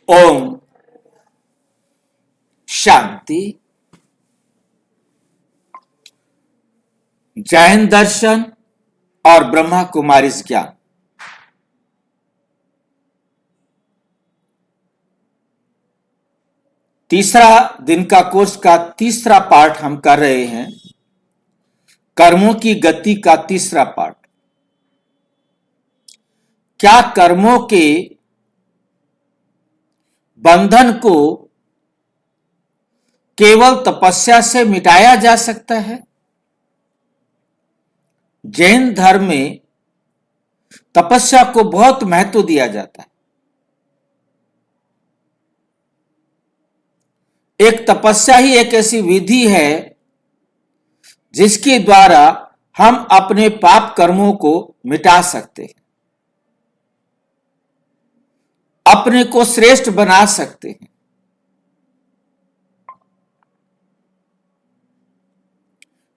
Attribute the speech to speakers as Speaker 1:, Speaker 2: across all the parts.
Speaker 1: ओम शांति। जैन दर्शन और ब्रह्मा कुमारी ज्ञान। तीसरा दिन का कोर्स का तीसरा पार्ट हम कर रहे हैं। कर्मों की गति का तीसरा पार्ट। क्या कर्मों के बंधन को केवल तपस्या से मिटाया जा सकता है? जैन धर्म में तपस्या को बहुत महत्व दिया जाता है। एक तपस्या ही एक ऐसी विधि है जिसके द्वारा हम अपने पाप कर्मों को मिटा सकते हैं, अपने को श्रेष्ठ बना सकते हैं।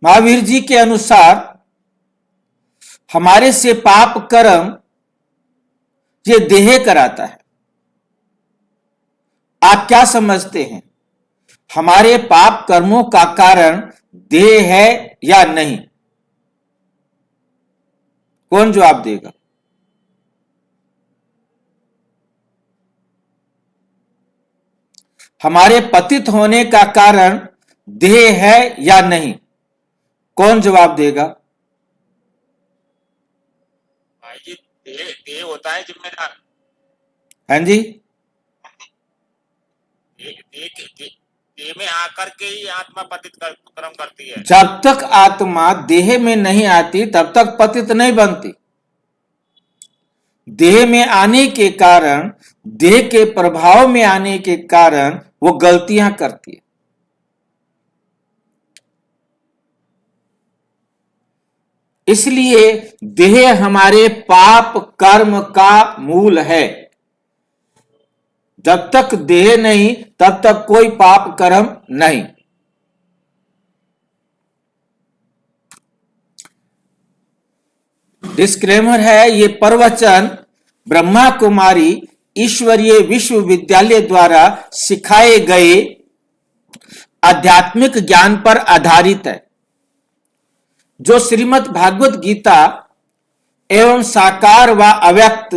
Speaker 1: महावीर जी के अनुसार हमारे से पाप कर्म ये देह कराता है। आप क्या समझते हैं, हमारे पाप कर्मों का कारण देह है या नहीं? कौन जवाब देगा? हमारे पतित होने का कारण देह है या नहीं? कौन जवाब देगा?
Speaker 2: देह होता है जिम्मेदार।
Speaker 1: हाँ जी,
Speaker 2: देह में आकर के ही आत्मा पतित कर्म करती है।
Speaker 1: जब तक आत्मा देह में नहीं आती तब तक पतित नहीं बनती। देह में आने के कारण, देह के प्रभाव में आने के कारण वो गलतियां करती है। इसलिए देह हमारे पाप कर्म का मूल है। जब तक देह नहीं तब तक कोई पाप कर्म नहीं। डिस्क्लेमर है, ये प्रवचन ब्रह्मा कुमारी ईश्वरीय विश्वविद्यालय द्वारा सिखाए गए आध्यात्मिक ज्ञान पर आधारित है, जो श्रीमद् भागवत गीता एवं साकार व अव्यक्त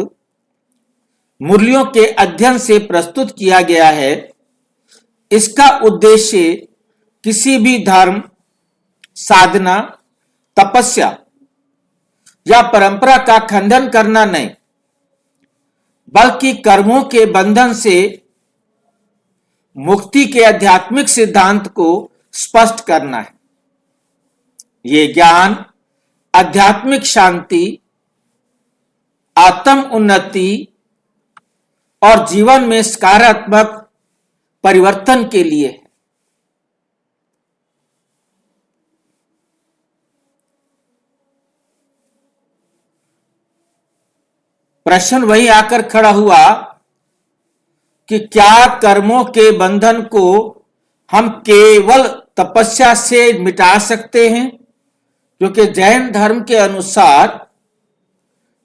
Speaker 1: मूल्यों के अध्ययन से प्रस्तुत किया गया है। इसका उद्देश्य किसी भी धर्म, साधना, तपस्या या परंपरा का खंडन करना नहीं, बल्कि कर्मों के बंधन से मुक्ति के आध्यात्मिक सिद्धांत को स्पष्ट करना है। ये ज्ञान आध्यात्मिक शांति, आत्म उन्नति और जीवन में सकारात्मक परिवर्तन के लिए है। प्रश्न वही आकर खड़ा हुआ कि क्या कर्मों के बंधन को हम केवल तपस्या से मिटा सकते हैं? क्योंकि जैन धर्म के अनुसार,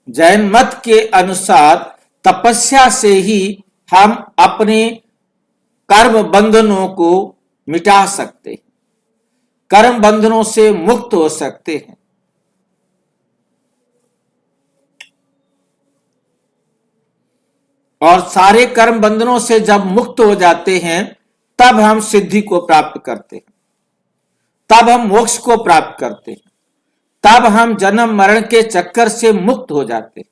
Speaker 1: जैन मत के अनुसार तपस्या से ही हम अपने कर्म बंधनों को मिटा सकते हैं, कर्म बंधनों से मुक्त हो सकते हैं। और सारे कर्म बंधनों से जब मुक्त हो जाते हैं तब हम सिद्धि को प्राप्त करते हैं, तब हम मोक्ष को प्राप्त करते हैं, तब हम जन्म मरण के चक्कर से मुक्त हो जाते हैं,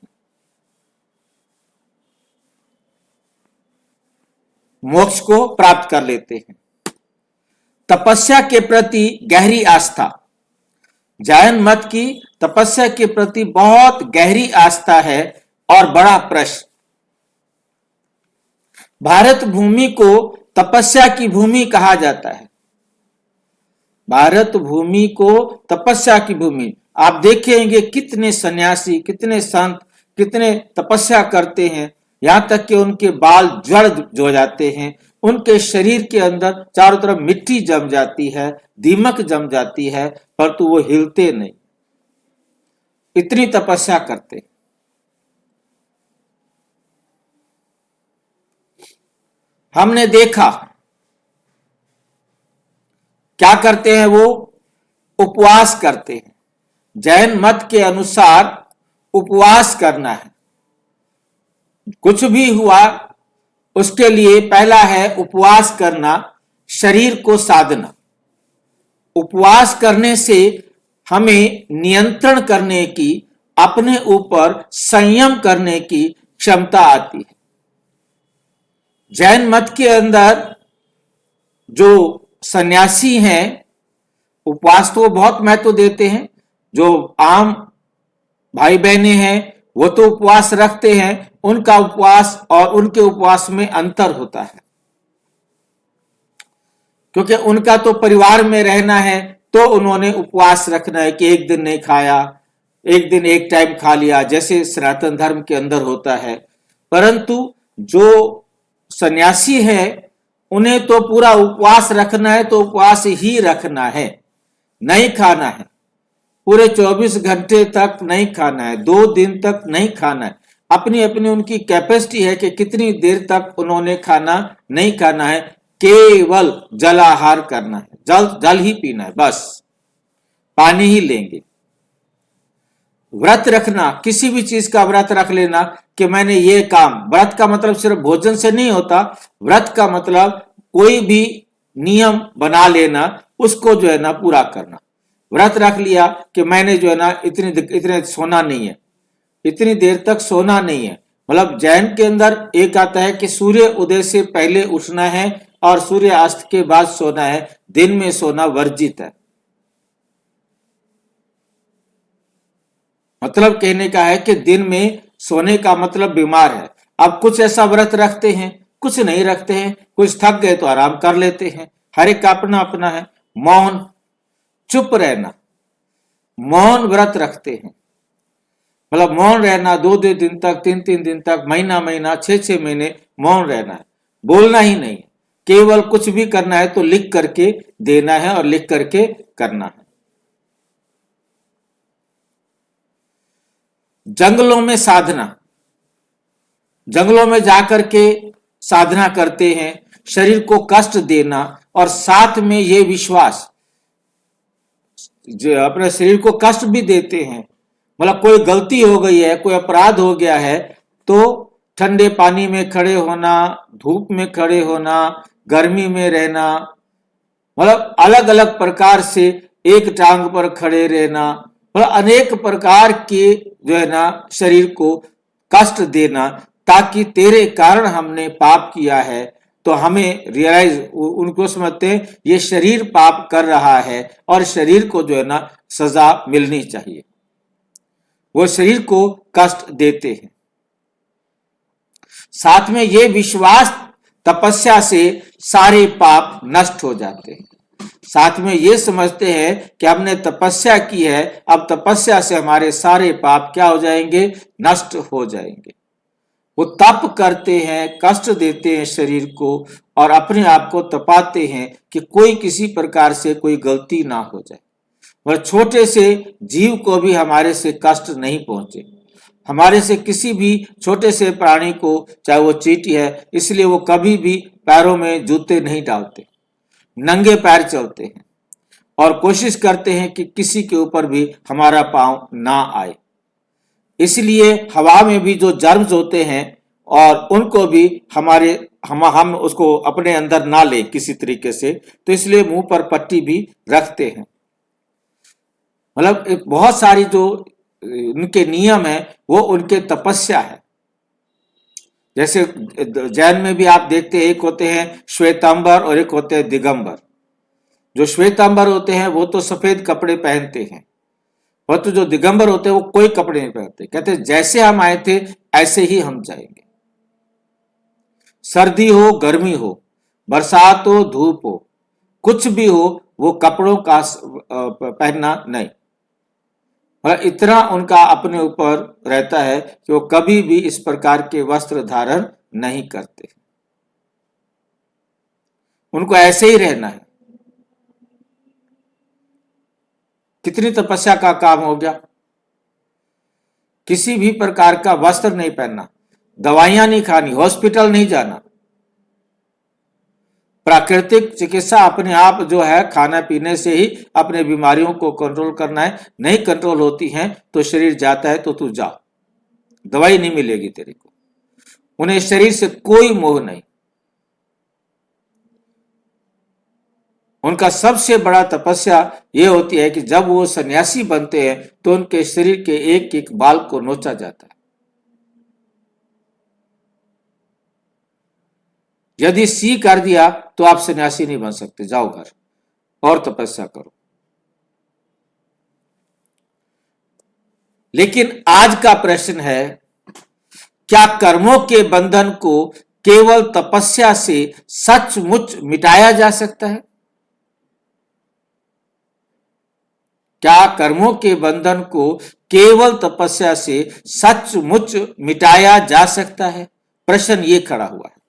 Speaker 1: मोक्ष को प्राप्त कर लेते हैं। तपस्या के प्रति गहरी आस्था। जैन मत की तपस्या के प्रति बहुत गहरी आस्था है। और बड़ा प्रश्न, भारत भूमि को तपस्या की भूमि कहा जाता है। भारत भूमि को तपस्या की भूमि। आप देखेंगे कितने सन्यासी, कितने संत, कितने तपस्या करते हैं, यहां तक कि उनके बाल जड़ हो जाते हैं, उनके शरीर के अंदर चारों तरफ मिट्टी जम जाती है, दीमक जम जाती है, परंतु वो हिलते नहीं, इतनी तपस्या करते। हमने देखा क्या करते हैं, वो उपवास करते हैं। जैन मत के अनुसार उपवास करना है। कुछ भी हुआ उसके लिए पहला है उपवास करना, शरीर को साधना। उपवास करने से हमें नियंत्रण करने की, अपने ऊपर संयम करने की क्षमता आती है। जैन मत के अंदर जो सन्यासी हैं, उपवास तो बहुत महत्व देते हैं। जो आम भाई बहनें हैं वो तो उपवास रखते हैं, उनका उपवास और उनके उपवास में अंतर होता है, क्योंकि उनका तो परिवार में रहना है, तो उन्होंने उपवास रखना है कि एक दिन नहीं खाया, एक दिन एक टाइम खा लिया, जैसे सनातन धर्म के अंदर होता है। परंतु जो सन्यासी है उन्हें तो पूरा उपवास रखना है, तो उपवास ही रखना है, नहीं खाना है, पूरे 24 घंटे तक नहीं खाना है, 2 दिन तक नहीं खाना है। अपनी अपनी उनकी कैपेसिटी है कि कितनी देर तक उन्होंने खाना नहीं खाना है, केवल जलाहार करना है, जल ही पीना है, बस पानी ही लेंगे। व्रत रखना, किसी भी चीज का व्रत रख लेना कि मैंने ये काम, व्रत का मतलब सिर्फ भोजन से नहीं होता, व्रत का मतलब कोई भी नियम बना लेना, उसको जो है ना पूरा करना। व्रत रख लिया कि मैंने जो है ना इतने सोना नहीं है, इतनी देर तक सोना नहीं है। मतलब जैन के अंदर एक आता है कि सूर्य उदय से पहले उठना है और सूर्य अस्त के बाद सोना है, दिन में सोना वर्जित है। मतलब कहने का है कि दिन में सोने का मतलब बीमार है। अब कुछ ऐसा व्रत रखते हैं, कुछ नहीं रखते हैं, कुछ थक गए तो आराम कर लेते हैं, हर एक का अपना अपना है। मौन, चुप रहना, मौन व्रत रखते हैं। मतलब मौन रहना 2-2 दिन तक, 3-3 दिन तक, महीना महीना, 6-6 महीने मौन रहना है, बोलना ही नहीं, केवल कुछ भी करना है तो लिख करके देना है और लिख करके करना है। जंगलों में साधना, जंगलों में जाकर के साधना करते हैं, शरीर को कष्ट देना और साथ में ये विश्वास, जो अपने शरीर को कष्ट भी देते हैं। मतलब कोई गलती हो गई है, कोई अपराध हो गया है, तो ठंडे पानी में खड़े होना, धूप में खड़े होना, गर्मी में रहना, मतलब अलग अलग प्रकार से एक टांग पर खड़े रहना, मतलब अनेक प्रकार के जो है ना शरीर को कष्ट देना, ताकि तेरे कारण हमने पाप किया है, तो हमें रियलाइज, उनको समझते हैं ये शरीर पाप कर रहा है और शरीर को जो है ना सजा मिलनी चाहिए, वो शरीर को कष्ट देते हैं। साथ में ये विश्वास, तपस्या से सारे पाप नष्ट हो जाते हैं। साथ में ये समझते हैं कि हमने तपस्या की है, अब तपस्या से हमारे सारे पाप क्या हो जाएंगे, नष्ट हो जाएंगे। वो तप करते हैं, कष्ट देते हैं शरीर को और अपने आप को तपाते हैं कि कोई किसी प्रकार से कोई गलती ना हो जाए, और छोटे से जीव को भी हमारे से कष्ट नहीं पहुंचे, हमारे से किसी भी छोटे से प्राणी को, चाहे वो चींटी है, इसलिए वो कभी भी पैरों में जूते नहीं डालते, नंगे पैर चलते हैं और कोशिश करते हैं कि किसी के ऊपर भी हमारा पांव ना आए। इसलिए हवा में भी जो जर्म्स होते हैं और उनको भी हम उसको अपने अंदर ना लें किसी तरीके से, तो इसलिए मुंह पर पट्टी भी रखते हैं। मतलब बहुत सारी जो उनके नियम है वो उनके तपस्या है। जैसे जैन में भी आप देखते हैं, एक होते हैं श्वेतांबर और एक होते हैं दिगंबर। जो श्वेतांबर होते हैं वो तो सफेद कपड़े पहनते हैं, और तो जो दिगंबर होते हैं वो कोई कपड़े नहीं पहनते, कहते हैं जैसे हम आए थे ऐसे ही हम जाएंगे। सर्दी हो, गर्मी हो, बरसात हो, धूप हो, कुछ भी हो, वो कपड़ों का पहनना नहीं। और इतना उनका अपने ऊपर रहता है कि वो कभी भी इस प्रकार के वस्त्र धारण नहीं करते, उनको ऐसे ही रहना है। कितनी तपस्या का काम हो गया। किसी भी प्रकार का वस्त्र नहीं पहनना, दवाइयां नहीं खानी, हॉस्पिटल नहीं जाना, प्राकृतिक चिकित्सा अपने आप जो है खाना पीने से ही अपने बीमारियों को कंट्रोल करना है, नहीं कंट्रोल होती हैं तो शरीर जाता है तो तू जा, दवाई नहीं मिलेगी तेरे को। उन्हें शरीर से कोई मोह नहीं। उनका सबसे बड़ा तपस्या यह होती है कि जब वो सन्यासी बनते हैं तो उनके शरीर के एक एक बाल को नोचा जाता है। यदि सी कर दिया तो आप सन्यासी नहीं बन सकते, जाओ घर और तपस्या करो। लेकिन आज का प्रश्न है, क्या कर्मों के बंधन को केवल तपस्या से सचमुच मिटाया जा सकता है? क्या कर्मों के बंधन को केवल तपस्या से सचमुच मिटाया जा सकता है? प्रश्न ये खड़ा हुआ है।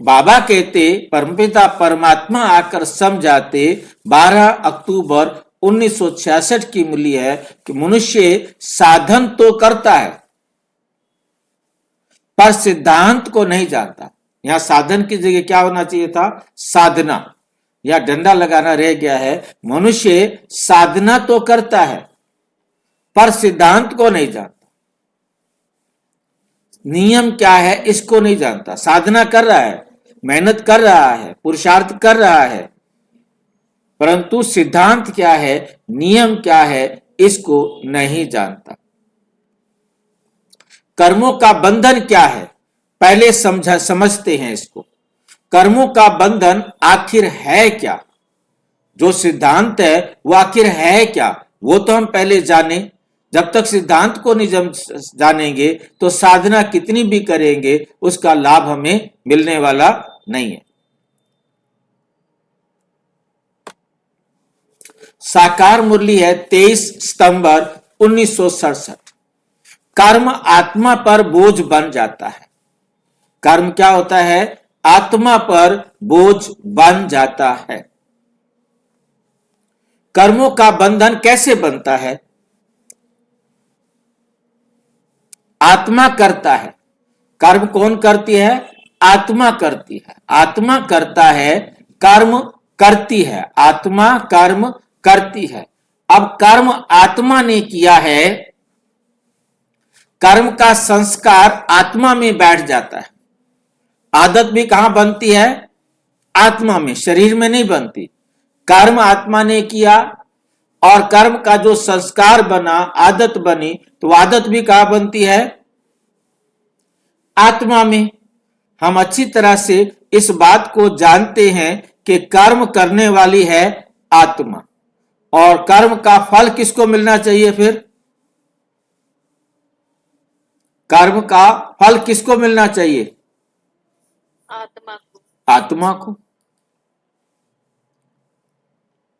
Speaker 1: बाबा कहते परमपिता परमात्मा आकर समझाते 12 अक्टूबर 1966 की मूल्य है कि मनुष्य साधन तो करता है पर सिद्धांत को नहीं जानता। यहां साधन की जगह क्या होना चाहिए था? साधना। या डंडा लगाना रह गया है। मनुष्य साधना तो करता है पर सिद्धांत को नहीं जानता, नियम क्या है इसको नहीं जानता। साधना कर रहा है, मेहनत कर रहा है, पुरुषार्थ कर रहा है, परंतु सिद्धांत क्या है, नियम क्या है, इसको नहीं जानता। कर्मों का बंधन क्या है, पहले समझते हैं इसको। कर्मों का बंधन आखिर है क्या? जो सिद्धांत है वो आखिर है क्या, वो तो हम पहले जाने। जब तक सिद्धांत को नहीं जानेंगे तो साधना कितनी भी करेंगे उसका लाभ हमें मिलने वाला नहीं है। साकार मुरली है 23 सितंबर 1967। कर्म आत्मा पर बोझ बन जाता है। कर्म क्या होता है? आत्मा पर बोझ बन जाता है। कर्मों का बंधन कैसे बनता है? आत्मा करता है। कर्म कौन करती है? आत्मा करती है। आत्मा करता है, कर्म करती है। आत्मा कर्म करती है। अब कर्म आत्मा ने किया है, कर्म का संस्कार आत्मा में बैठ जाता है। आदत भी कहां बनती है? आत्मा में, शरीर में नहीं बनती। कर्म आत्मा ने किया और कर्म का जो संस्कार बना, आदत बनी, तो आदत भी कहां बनती है? आत्मा में। हम अच्छी तरह से इस बात को जानते हैं कि कर्म करने वाली है आत्मा, और कर्म का फल किसको मिलना चाहिए? फिर कर्म का फल किसको मिलना चाहिए?
Speaker 3: आत्मा को।
Speaker 1: आत्मा को।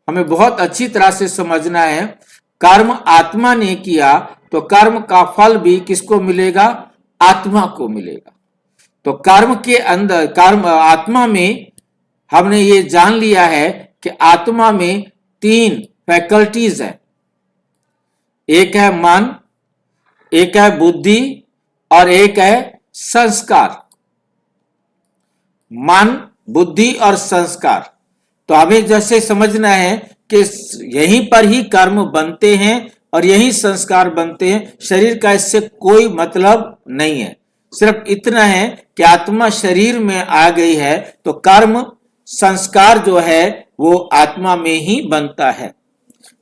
Speaker 1: हमें बहुत अच्छी तरह से समझना है, कर्म आत्मा ने किया तो कर्म का फल भी किसको मिलेगा? आत्मा को मिलेगा। तो कर्म के अंदर, कर्म आत्मा में हमने ये जान लिया है कि आत्मा में 3 फैकल्टीज है। एक है मन, एक है बुद्धि और एक है संस्कार। मन, बुद्धि और संस्कार। तो हमें जैसे समझना है कि यहीं पर ही कर्म बनते हैं और यही संस्कार बनते हैं। शरीर का इससे कोई मतलब नहीं है। सिर्फ इतना है कि आत्मा शरीर में आ गई है तो कर्म संस्कार जो है वो आत्मा में ही बनता है।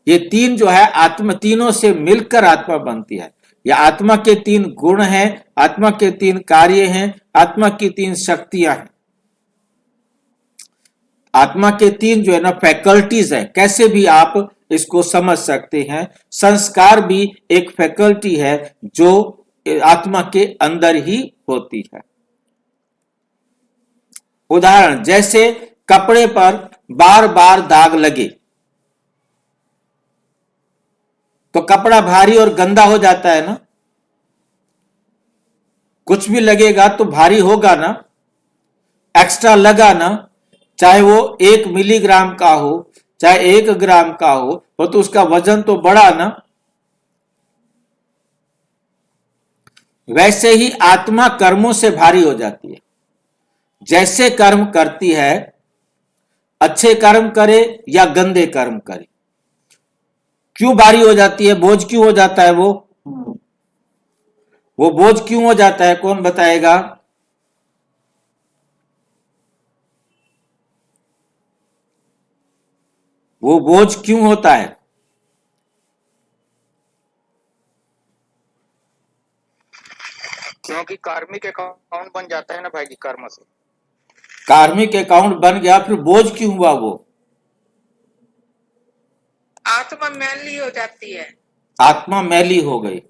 Speaker 1: ये 3 जो है आत्मा, तीनों से मिलकर आत्मा बनती है। यह आत्मा के 3 गुण हैं, आत्मा के 3 कार्य हैं, आत्मा की 3 शक्तियां हैं। आत्मा के 3 जो है ना फैकल्टीज है, कैसे भी आप इसको समझ सकते हैं। संस्कार भी एक फैकल्टी है जो आत्मा के अंदर ही होती है। उदाहरण, जैसे कपड़े पर बार बार दाग लगे तो कपड़ा भारी और गंदा हो जाता है ना। कुछ भी लगेगा तो भारी होगा ना, एक्स्ट्रा लगा ना, चाहे वो 1 मिलीग्राम का हो चाहे 1 ग्राम का हो, तो उसका वजन तो बढ़ा ना। वैसे ही आत्मा कर्मों से भारी हो जाती है। जैसे कर्म करती है, अच्छे कर्म करे या गंदे कर्म करे, क्यों भारी हो जाती है, बोझ क्यों हो जाता है, वो बोझ क्यों हो जाता है, कौन बताएगा? वो बोझ क्यों होता है?
Speaker 2: क्योंकि कार्मिक अकाउंट बन जाता है ना भाई जी कर्म से।
Speaker 1: कार्मिक अकाउंट बन गया, फिर बोझ क्यों हुआ? वो
Speaker 3: आत्मा मैली हो जाती है।
Speaker 1: आत्मा मैली हो गई।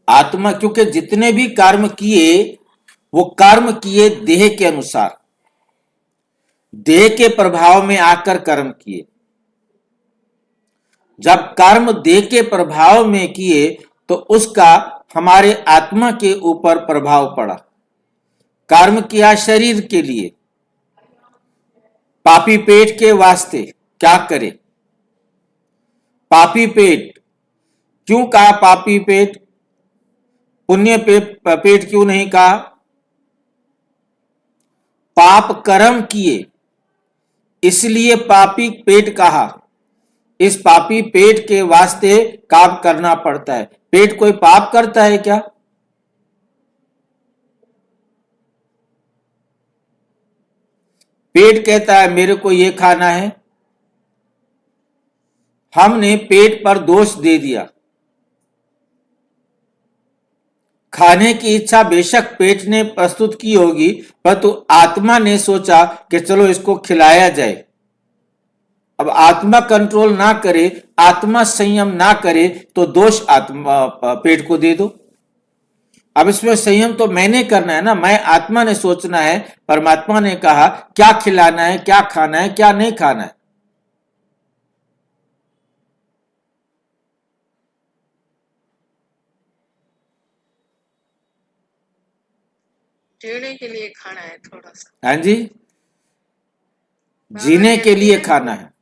Speaker 1: आत्मा, क्योंकि जितने भी कर्म किए वो कर्म किए देह के अनुसार, देह के प्रभाव में आकर कर्म किए। जब कर्म देह के प्रभाव में किए तो उसका हमारे आत्मा के ऊपर प्रभाव पड़ा। कर्म किया शरीर के लिए, पापी पेट के वास्ते, क्या करे? पापी पेट क्यों कहा? पापी पेट, पुण्य पेट क्यों नहीं कहा? पाप कर्म किए इसलिए पापी पेट कहा। इस पापी पेट के वास्ते काम करना पड़ता है। पेट कोई पाप करता है क्या? पेट कहता है मेरे को ये खाना है, हमने पेट पर दोष दे दिया। खाने की इच्छा बेशक पेट ने प्रस्तुत की होगी, परंतु आत्मा ने सोचा कि चलो इसको खिलाया जाए। अब आत्मा कंट्रोल ना करे, आत्मा संयम ना करे, तो दोष आत्मा पेट को दे दो। अब इसमें संयम तो मैंने करना है ना, मैं आत्मा ने सोचना है। परमात्मा ने कहा क्या खिलाना है, क्या खाना है, क्या नहीं खाना है।
Speaker 3: जीने के लिए खाना है थोड़ा सा।
Speaker 1: हाँ जी, जीने के लिए खाना है।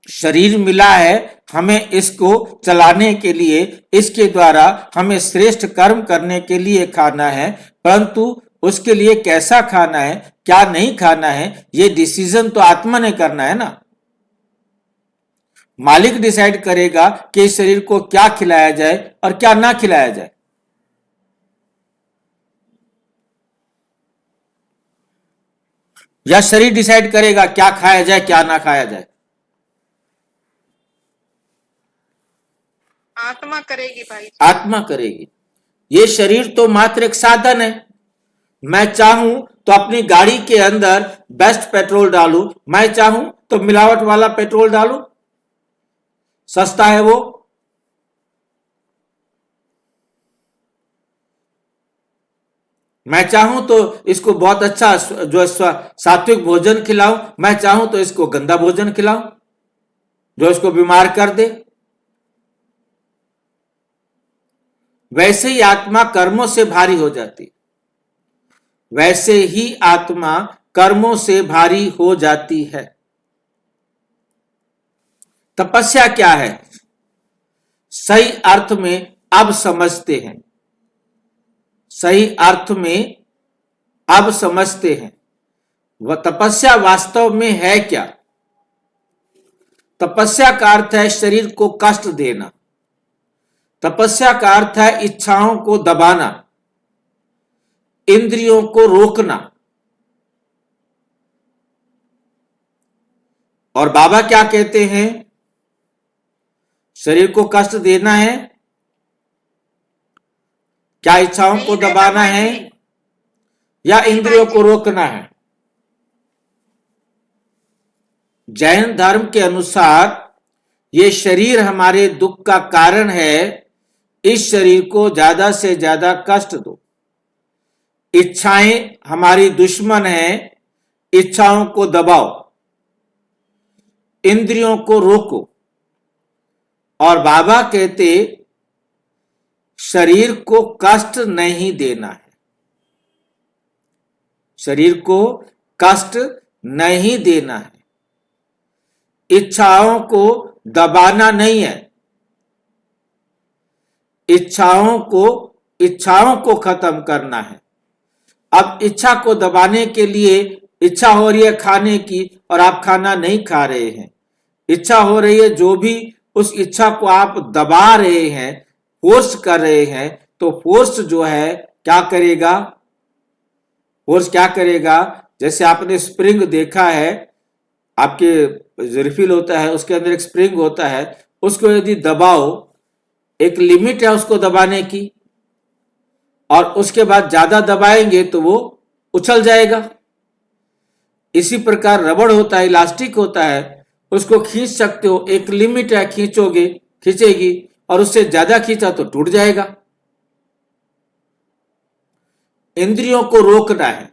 Speaker 1: शरीर मिला है हमें इसको चलाने के लिए, इसके द्वारा हमें श्रेष्ठ कर्म करने के लिए खाना है, परंतु उसके लिए कैसा खाना है, क्या नहीं खाना है, ये डिसीजन तो आत्मा ने करना है ना। मालिक डिसाइड करेगा कि इस शरीर को क्या खिलाया जाए और क्या ना खिलाया जाए। या शरीर डिसाइड करेगा क्या खाया जाए, क्या ना खाया जाए?
Speaker 3: आत्मा करेगी भाई।
Speaker 1: आत्मा करेगी। ये शरीर तो मात्र एक साधन है। मैं चाहूं तो अपनी गाड़ी के अंदर बेस्ट पेट्रोल डालूं, मैं चाहूं तो मिलावट वाला पेट्रोल डालूं, सस्ता है वो। मैं चाहूं तो इसको बहुत अच्छा जो सात्विक भोजन खिलाऊं, मैं चाहूं तो इसको गंदा भोजन खिलाऊं जो इसको बीमार कर दे। वैसे ही आत्मा कर्मों से भारी हो जाती, वैसे ही आत्मा कर्मों से भारी हो जाती है। तपस्या क्या है? सही अर्थ में अब समझते हैं, सही अर्थ में अब समझते हैं वह तपस्या वास्तव में है क्या। तपस्या का अर्थ है शरीर को कष्ट देना। तपस्या का अर्थ है इच्छाओं को दबाना, इंद्रियों को रोकना। और बाबा क्या कहते हैं? शरीर को कष्ट देना है, क्या इच्छाओं को दबाना है, या इंद्रियों को रोकना है? जैन धर्म के अनुसार ये शरीर हमारे दुख का कारण है, इस शरीर को ज्यादा से ज्यादा कष्ट दो। इच्छाएं हमारी दुश्मन हैं, इच्छाओं को दबाओ, इंद्रियों को रोको। और बाबा कहते शरीर को कष्ट नहीं देना है, शरीर को कष्ट नहीं देना है, इच्छाओं को दबाना नहीं है, इच्छाओं को इच्छाओं को खत्म करना है। अब इच्छा को दबाने के लिए इच्छा हो रही है खाने की और आप खाना नहीं खा रहे हैं, इच्छा हो रही है जो भी, उस इच्छा को आप दबा रहे हैं, फोर्स कर रहे हैं, तो फोर्स जो है क्या करेगा, फोर्स क्या करेगा, जैसे आपने स्प्रिंग देखा है, आपके जो रिफिल होता है उसके अंदर एक स्प्रिंग होता है, उसको यदि दबाओ, एक लिमिट है उसको दबाने की, और उसके बाद ज्यादा दबाएंगे तो वो उछल जाएगा। इसी प्रकार रबड़ होता है, इलास्टिक होता है, उसको खींच सकते हो, एक लिमिट है, खींचोगे खींचेगी, और उससे ज्यादा खींचा तो टूट जाएगा। इंद्रियों को रोकना है,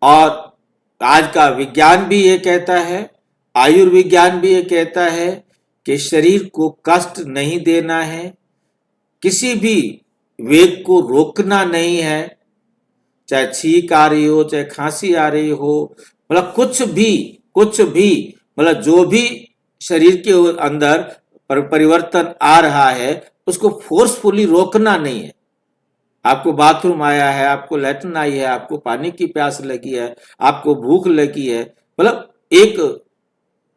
Speaker 1: और आज का विज्ञान भी ये कहता है, आयुर्विज्ञान भी ये कहता है कि शरीर को कष्ट नहीं देना है, किसी भी वेग को रोकना नहीं है, चाहे छींक आ रही हो, चाहे खांसी आ रही हो, मतलब कुछ भी मतलब जो भी शरीर के अंदर परिवर्तन आ रहा है उसको फोर्सफुली रोकना नहीं है। आपको बाथरूम आया है, आपको लैट्रिन आई है, आपको पानी की प्यास लगी है, आपको भूख लगी है, मतलब एक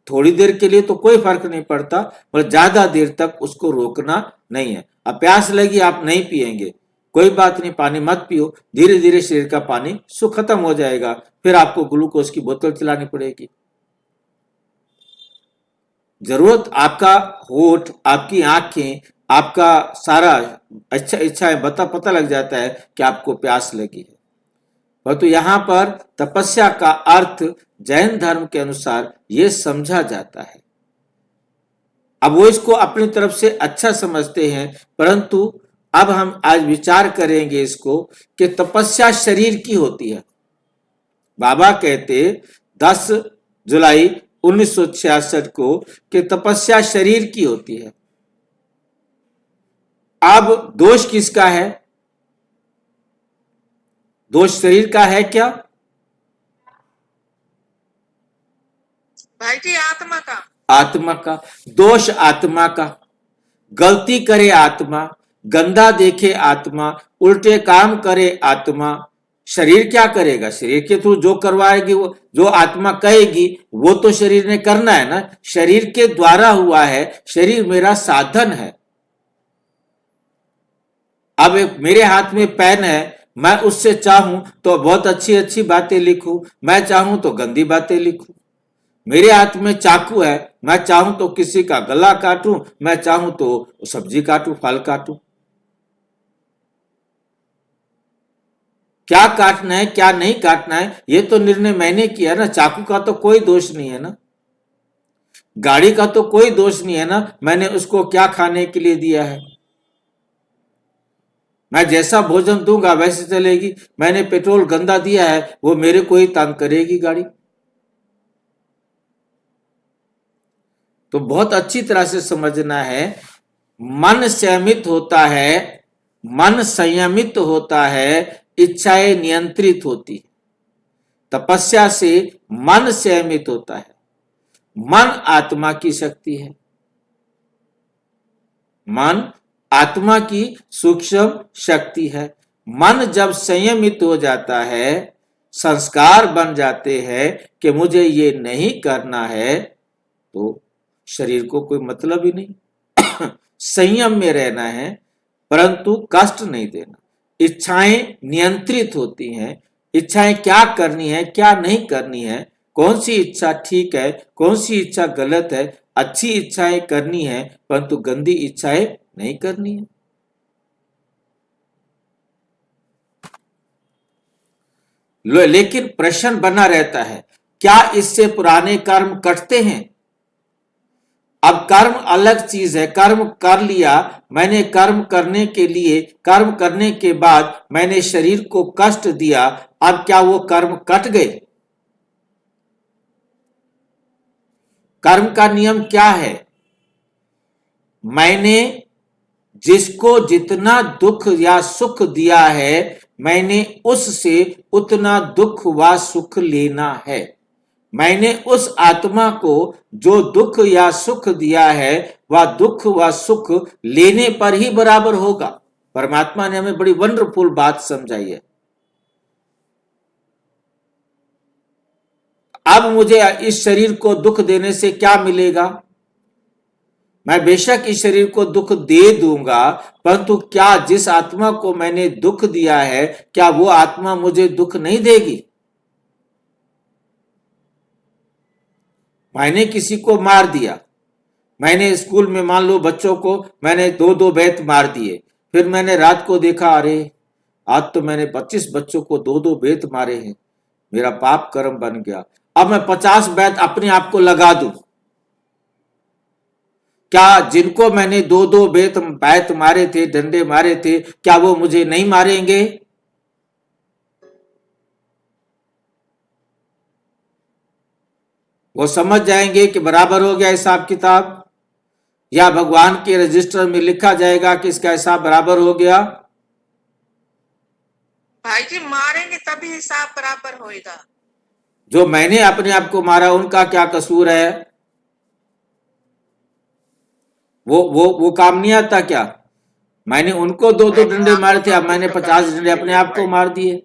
Speaker 1: थोड़ी देर के लिए तो कोई फर्क नहीं पड़ता, पर ज्यादा देर तक उसको रोकना नहीं है। अब प्यास लगी, आप नहीं पिएंगे, कोई बात नहीं, पानी मत पियो, धीरे धीरे शरीर का पानी खत्म हो जाएगा, फिर आपको ग्लूकोज की बोतल चलानी पड़ेगी। जरूरत आपका होठ, आपकी आंखें, आपका सारा अच्छा इच्छाएं पता लग जाता है कि आपको प्यास लगी है। परंतु यहाँ पर तपस्या का अर्थ जैन धर्म के अनुसार ये समझा जाता है। अब वो इसको अपनी तरफ से अच्छा समझते हैं, परंतु अब हम आज विचार करेंगे इसको कि तपस्या शरीर की होती है। बाबा कहते 10 जुलाई 1966 को कि तपस्या शरीर की होती है। अब दोष किसका है? दोष शरीर का है क्या?
Speaker 3: भाई जी आत्मा का।
Speaker 1: आत्मा का दोष, आत्मा का। गलती करे आत्मा, गंदा देखे आत्मा, उल्टे काम करे आत्मा। शरीर क्या करेगा? शरीर के थ्रू जो करवाएगी, वो जो आत्मा कहेगी वो तो शरीर ने करना है ना, शरीर के द्वारा हुआ है, शरीर मेरा साधन है। अब मेरे हाथ में पेन है, मैं उससे चाहूं तो बहुत अच्छी अच्छी बातें लिखूं, मैं चाहूं तो गंदी बातें लिखूं। मेरे हाथ में चाकू है, मैं चाहूं तो किसी का गला काटूं, मैं चाहूं तो सब्जी काटूं, फल काटूं। क्या काटना है क्या नहीं काटना है ये तो निर्णय मैंने किया ना। चाकू का तो कोई दोष नहीं है ना, गाड़ी का तो कोई दोष नहीं है ना, मैंने उसको क्या खाने के लिए दिया है। मैं जैसा भोजन दूंगा वैसे चलेगी। मैंने पेट्रोल गंदा दिया है, वो मेरे को ही तंग करेगी गाड़ी। तो बहुत अच्छी तरह से समझना है, मन संयमित होता है, मन संयमित होता है, इच्छाएं नियंत्रित होती है। तपस्या से मन संयमित होता है। मन आत्मा की शक्ति है, मन आत्मा की सूक्ष्म शक्ति है। मन जब संयमित हो जाता है, संस्कार बन जाते हैं कि मुझे ये नहीं करना है, तो शरीर को कोई मतलब ही नहीं। संयम में रहना है परंतु कष्ट नहीं देना। इच्छाएं नियंत्रित होती हैं, इच्छाएं क्या करनी है क्या नहीं करनी है, कौन सी इच्छा ठीक है कौन सी इच्छा गलत है। अच्छी इच्छाएं करनी है परंतु गंदी इच्छाएं नहीं करनी है। लेकिन प्रश्न बना रहता है, क्या इससे पुराने कर्म कटते हैं? अब कर्म अलग चीज है। कर्म कर लिया मैंने, कर्म करने के लिए, कर्म करने के बाद मैंने शरीर को कष्ट दिया, अब क्या वो कर्म कट गए? कर्म का नियम क्या है? मैंने जिसको जितना दुख या सुख दिया है, मैंने उससे उतना दुख व सुख लेना है। मैंने उस आत्मा को जो दुख या सुख दिया है वह दुख व सुख लेने पर ही बराबर होगा। परमात्मा ने हमें बड़ी वंडरफुल बात समझाई है। अब मुझे इस शरीर को दुख देने से क्या मिलेगा? मैं बेशक इस शरीर को दुख दे दूंगा, परंतु क्या जिस आत्मा को मैंने दुख दिया है, क्या वो आत्मा मुझे दुख नहीं देगी? मैंने किसी को मार दिया, मैंने स्कूल में मान लो बच्चों को मैंने 2-2 बेत मार दिए, फिर मैंने रात को देखा, अरे आज तो मैंने 25 बच्चों को 2-2 बेत मारे हैं, मेरा पाप कर्म बन गया। अब मैं 50 बेत अपने आप को लगा दूं, क्या जिनको मैंने 2-2 बेत मारे थे, डंडे मारे थे, क्या वो मुझे नहीं मारेंगे? वो समझ जाएंगे कि बराबर हो गया हिसाब किताब, या भगवान के रजिस्टर में लिखा जाएगा कि इसका हिसाब बराबर हो गया?
Speaker 3: भाई जी मारेंगे तभी हिसाब बराबर होएगा।
Speaker 1: जो मैंने अपने आप को मारा उनका क्या कसूर है? वो काम नहीं आता क्या? मैंने उनको 2-2 डंडे मारे थे, अब मैंने 50 डंडे अपने आप को मार दिए।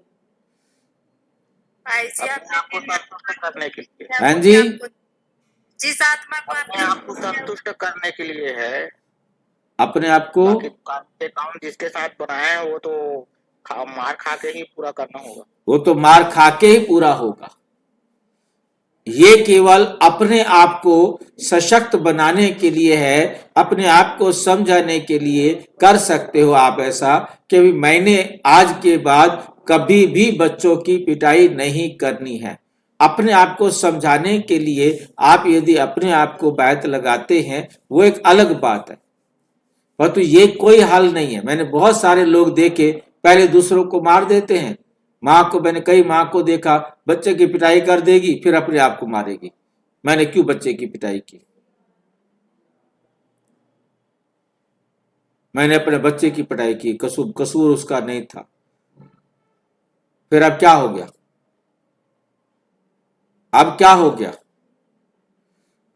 Speaker 3: भाई जी
Speaker 2: अपने आप को संतुष्ट करने के लिए,
Speaker 1: हाँ जी,
Speaker 3: जिस आत्मा को
Speaker 2: अपने आप को संतुष्ट करने के लिए है।
Speaker 1: अपने आप को
Speaker 2: बाकी काम जिसके साथ बनाया है वो तो मार खा के ही पूरा करना होगा।
Speaker 1: वो तो मार खा के ही पूरा होगा। ये केवल अपने आप को सशक्त बनाने के लिए है, अपने आप को समझाने के लिए कर सकते हो आप ऐसा कि मैंने आज के बाद कभी भी बच्चों की पिटाई नहीं करनी है। अपने आप को समझाने के लिए आप यदि अपने आप को बैत लगाते हैं वो एक अलग बात है, परंतु ये कोई हल नहीं है। मैंने बहुत सारे लोग देखे, पहले दूसरों को मार देते हैं। मैंने कई माँ को देखा, बच्चे की पिटाई कर देगी फिर अपने आप को मारेगी। मैंने क्यों बच्चे की पिटाई की? मैंने अपने बच्चे की पिटाई की, कसूर उसका नहीं था। फिर अब क्या हो गया? अब क्या हो गया?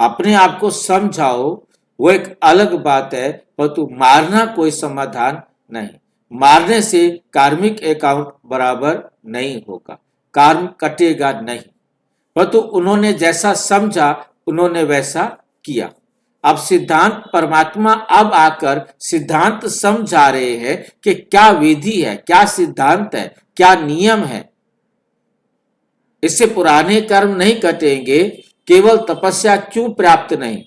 Speaker 1: अपने आप को समझाओ, वो एक अलग बात है, परंतु मारना कोई समाधान नहीं। मारने से कार्मिक अकाउंट बराबर नहीं होगा, कर्म कटेगा नहीं। परंतु उन्होंने जैसा समझा उन्होंने वैसा किया। अब सिद्धांत परमात्मा अब आकर सिद्धांत समझा रहे हैं कि क्या विधि है, क्या सिद्धांत है, क्या नियम है। इससे पुराने कर्म नहीं कटेंगे, केवल तपस्या क्यों पर्याप्त नहीं?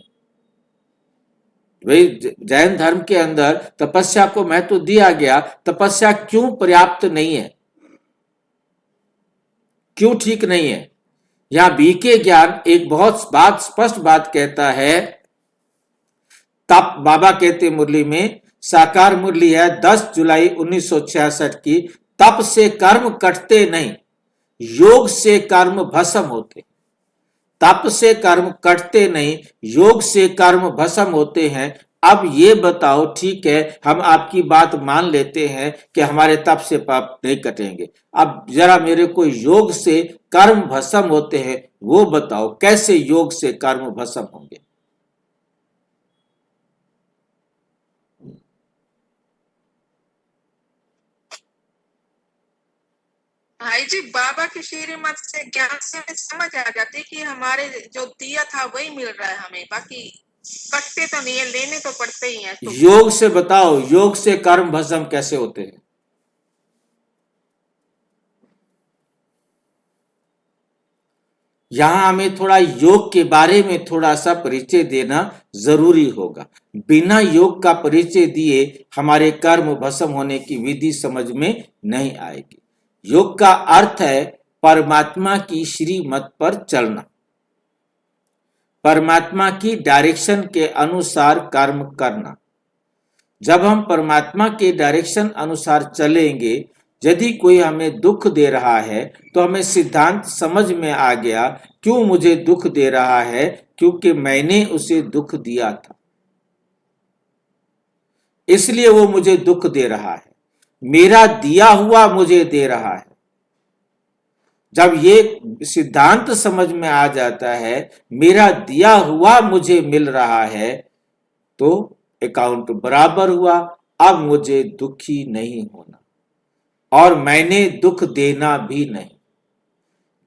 Speaker 1: भाई जैन धर्म के अंदर तपस्या को महत्व दिया गया, तपस्या क्यों पर्याप्त नहीं है, क्यों ठीक नहीं है? यहां बीके ज्ञान एक बहुत स्पष्ट बात कहता है। तप बाबा कहते मुरली में, साकार मुरली है 10 जुलाई 1966 की, तप से कर्म कटते नहीं, योग से कर्म भस्म होते। तप से कर्म कटते नहीं, योग से कर्म भस्म होते हैं। अब ये बताओ, ठीक है हम आपकी बात मान लेते हैं कि हमारे तप से पाप नहीं कटेंगे, अब जरा मेरे को योग से कर्म भस्म होते हैं वो बताओ, कैसे योग से कर्म भस्म होंगे?
Speaker 3: भाई जी बाबा की श्रीमत से ज्ञान से समझ आ जाती कि हमारे जो दिया था वही मिल रहा है हमें, बाकी कटते तो नहीं है, लेने तो पड़ते ही हैं। तो
Speaker 1: योग से बताओ, योग से कर्म भस्म कैसे होते हैं? यहां हमें थोड़ा योग के बारे में थोड़ा सा परिचय देना जरूरी होगा। बिना योग का परिचय दिए हमारे कर्म भस्म होने की विधि समझ में नहीं आएगी। योग का अर्थ है परमात्मा की श्रीमत पर चलना, परमात्मा की डायरेक्शन के अनुसार कर्म करना। जब हम परमात्मा के डायरेक्शन अनुसार चलेंगे, यदि कोई हमें दुख दे रहा है तो हमें सिद्धांत समझ में आ गया, क्यों मुझे दुख दे रहा है, क्योंकि मैंने उसे दुख दिया था, इसलिए वो मुझे दुख दे रहा है, मेरा दिया हुआ मुझे दे रहा है। जब ये सिद्धांत समझ में आ जाता है, मेरा दिया हुआ मुझे मिल रहा है, तो अकाउंट बराबर हुआ, अब मुझे दुखी नहीं होना, और मैंने दुख देना भी नहीं,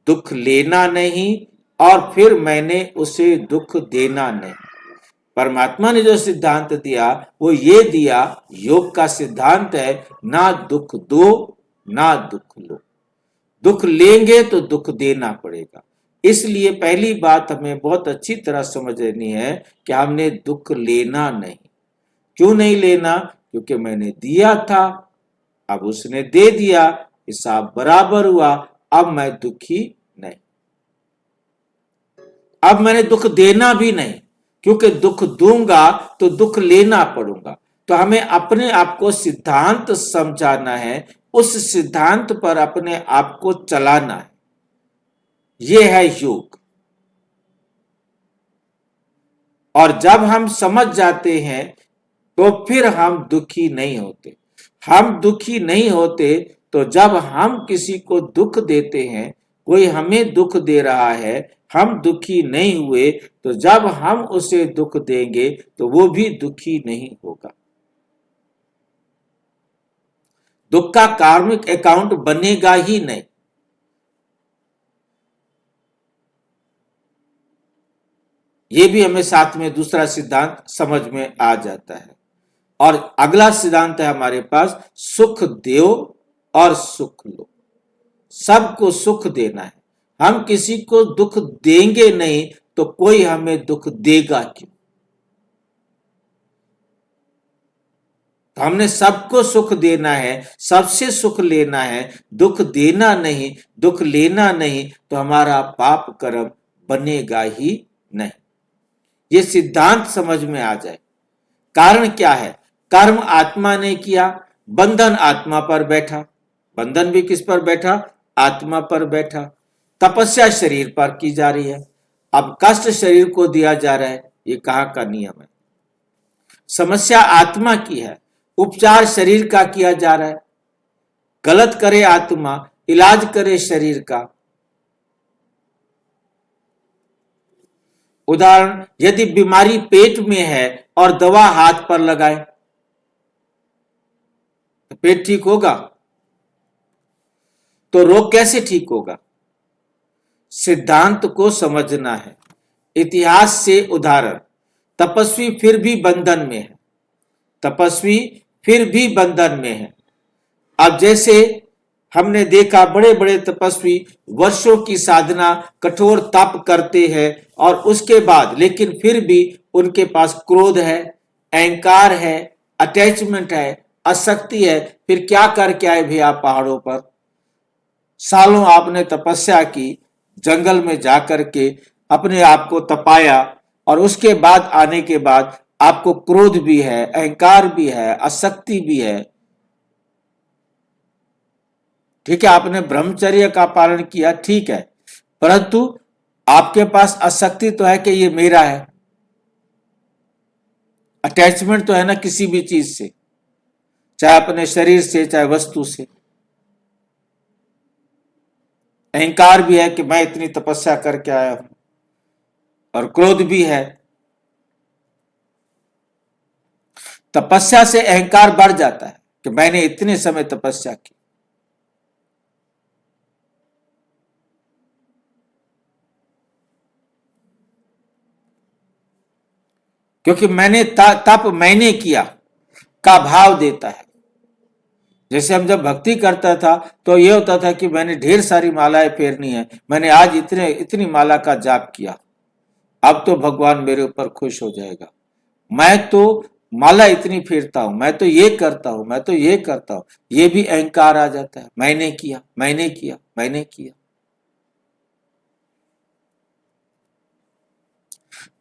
Speaker 1: दुख लेना नहीं, और फिर मैंने उसे दुख देना नहीं। परमात्मा ने जो सिद्धांत दिया वो ये दिया, योग का सिद्धांत है, ना दुख दो ना दुख लो। दुख लेंगे तो दुख देना पड़ेगा। इसलिए पहली बात हमें बहुत अच्छी तरह समझ लेनी है कि हमने दुख लेना नहीं। क्यों नहीं लेना? क्योंकि मैंने दिया था, अब उसने दे दिया, हिसाब बराबर हुआ, अब मैं दुखी नहीं। अब मैंने दुख देना भी नहीं, क्योंकि दुख दूंगा तो दुख लेना पड़ूंगा। तो हमें अपने आप को सिद्धांत समझाना है, उस सिद्धांत पर अपने आप को चलाना है। यह है योग। और जब हम समझ जाते हैं तो फिर हम दुखी नहीं होते। हम दुखी नहीं होते तो जब हम किसी को दुख देते हैं, कोई हमें दुख दे रहा है, हम दुखी नहीं हुए, तो जब हम उसे दुख देंगे तो वो भी दुखी नहीं होगा। दुख का कार्मिक अकाउंट बनेगा ही नहीं। ये भी हमें साथ में दूसरा सिद्धांत समझ में आ जाता है। और अगला सिद्धांत है हमारे पास, सुख दो और सुख लो। सबको सुख देना है। हम किसी को दुख देंगे नहीं तो कोई हमें दुख देगा क्यों? तो हमने सबको सुख देना है, सबसे सुख लेना है, दुख देना नहीं, दुख लेना नहीं, तो हमारा पाप कर्म बनेगा ही नहीं। ये सिद्धांत समझ में आ जाए। कारण क्या है? कर्म आत्मा ने किया, बंधन आत्मा पर बैठा। बंधन भी किस पर बैठा? आत्मा पर बैठा। तपस्या शरीर पर की जा रही है, अब कष्ट शरीर को दिया जा रहा है। ये कहाँ का नियम है? समस्या आत्मा की है, उपचार शरीर का किया जा रहा है। गलत करे आत्मा, इलाज करे शरीर का। उदाहरण, यदि बीमारी पेट में है और दवा हाथ पर लगाए तो पेट ठीक होगा? तो रोग कैसे ठीक होगा? सिद्धांत को समझना है। इतिहास से उदाहरण, तपस्वी फिर भी बंधन में है, तपस्वी फिर भी बंधन में है। अब जैसे हमने देखा बड़े बड़े तपस्वी वर्षों की साधना, कठोर तप करते हैं, और उसके बाद लेकिन फिर भी उनके पास क्रोध है, अहंकार है, अटैचमेंट है, आसक्ति है। फिर क्या करके आए भैया पहाड़ों पर? सालों आपने तपस्या की, जंगल में जाकर के अपने आप को तपाया, और उसके बाद आने के बाद आपको क्रोध भी है, अहंकार भी है, आसक्ति भी है। ठीक है, आपने ब्रह्मचर्य का पालन किया, ठीक है, परंतु आपके पास आसक्ति तो है कि ये मेरा है, अटैचमेंट तो है ना किसी भी चीज से, चाहे अपने शरीर से, चाहे वस्तु से। अहंकार भी है कि मैं इतनी तपस्या करके आया हूं, और क्रोध भी है। तपस्या से अहंकार बढ़ जाता है कि मैंने इतने समय तपस्या की। क्योंकि मैंने तप मैंने किया का भाव देता है। जैसे हम जब भक्ति करता था तो ये होता था कि मैंने ढेर सारी मालाएं फेरनी है, मैंने आज इतनी माला का जाप किया, अब तो भगवान मेरे ऊपर खुश हो जाएगा। मैं तो माला इतनी फेरता हूं, मैं तो ये करता हूं, मैं तो ये करता हूं। ये भी अहंकार आ जाता है, मैंने किया, मैंने किया, मैंने किया।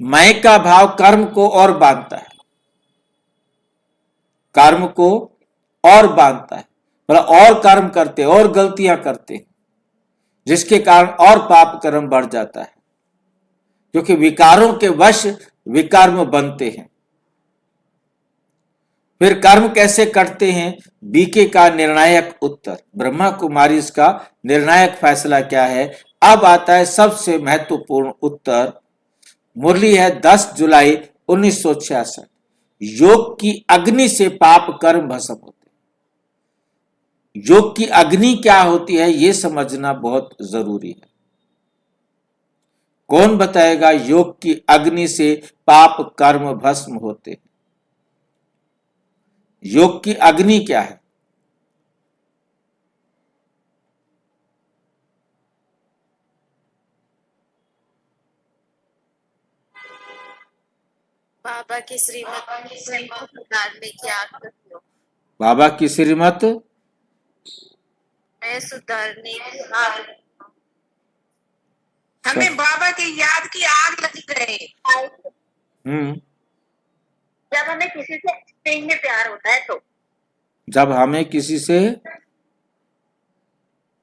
Speaker 1: मैं का भाव कर्म को और बांधता है, कर्म को और बांधता है, मतलब और कर्म करते और गलतियां करते, जिसके कारण और पाप कर्म बढ़ जाता है। क्योंकि विकारों के वश विकर्म बनते हैं। फिर कर्म कैसे करते हैं? बीके का निर्णायक उत्तर, ब्रह्मा कुमारी इसका निर्णायक फैसला क्या है? अब आता है सबसे महत्वपूर्ण उत्तर। मुरली है 10 जुलाई 1966। योग की अग्नि से पाप कर्म भस्म होते हैं। योग की अग्नि क्या होती है यह समझना बहुत जरूरी है। कौन बताएगा योग की अग्नि से पाप कर्म भस्म होते हैं? योग की अग्नि क्या है?
Speaker 4: बाबा की श्रीमत सुधारने की आग
Speaker 1: बाबा की श्रीमत
Speaker 4: में सुधारने की आग
Speaker 3: हमें बाबा की याद की आग लगी रहे।
Speaker 4: जब हमें किसी से एक्सट्रीम में प्यार होता है तो
Speaker 1: जब हमें किसी से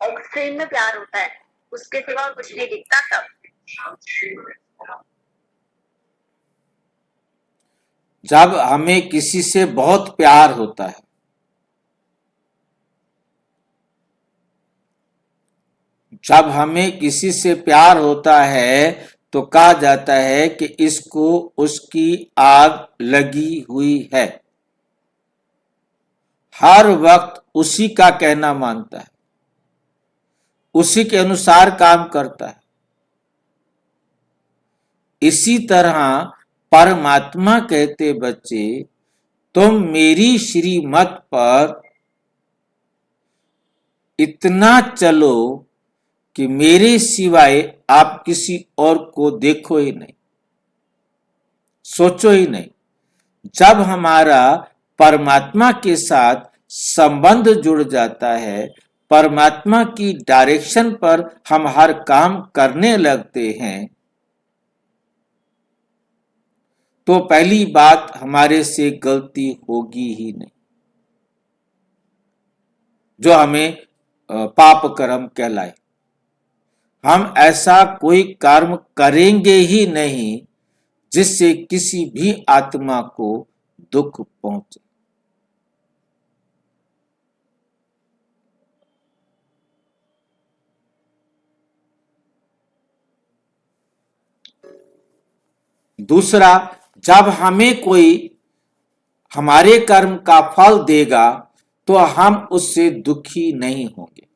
Speaker 4: एक्सट्रीम में प्यार होता है, उसके सिवा और कुछ नहीं दिखता तब।
Speaker 1: जब हमें किसी से बहुत प्यार होता है, जब हमें किसी से प्यार होता है तो कहा जाता है कि इसको उसकी आग लगी हुई है। हर वक्त उसी का कहना मानता है, उसी के अनुसार काम करता है। इसी तरह परमात्मा कहते बच्चे तुम मेरी श्रीमत पर इतना चलो कि मेरे सिवाय आप किसी और को देखो ही नहीं, सोचो ही नहीं। जब हमारा परमात्मा के साथ संबंध जुड़ जाता है, परमात्मा की डायरेक्शन पर हम हर काम करने लगते हैं, तो पहली बात हमारे से गलती होगी ही नहीं, जो हमें पाप कर्म कहलाए। हम ऐसा कोई कर्म करेंगे ही नहीं जिससे किसी भी आत्मा को दुख पहुंचे। दूसरा, जब हमें कोई हमारे कर्म का फल देगा तो हम उससे दुखी नहीं होंगे,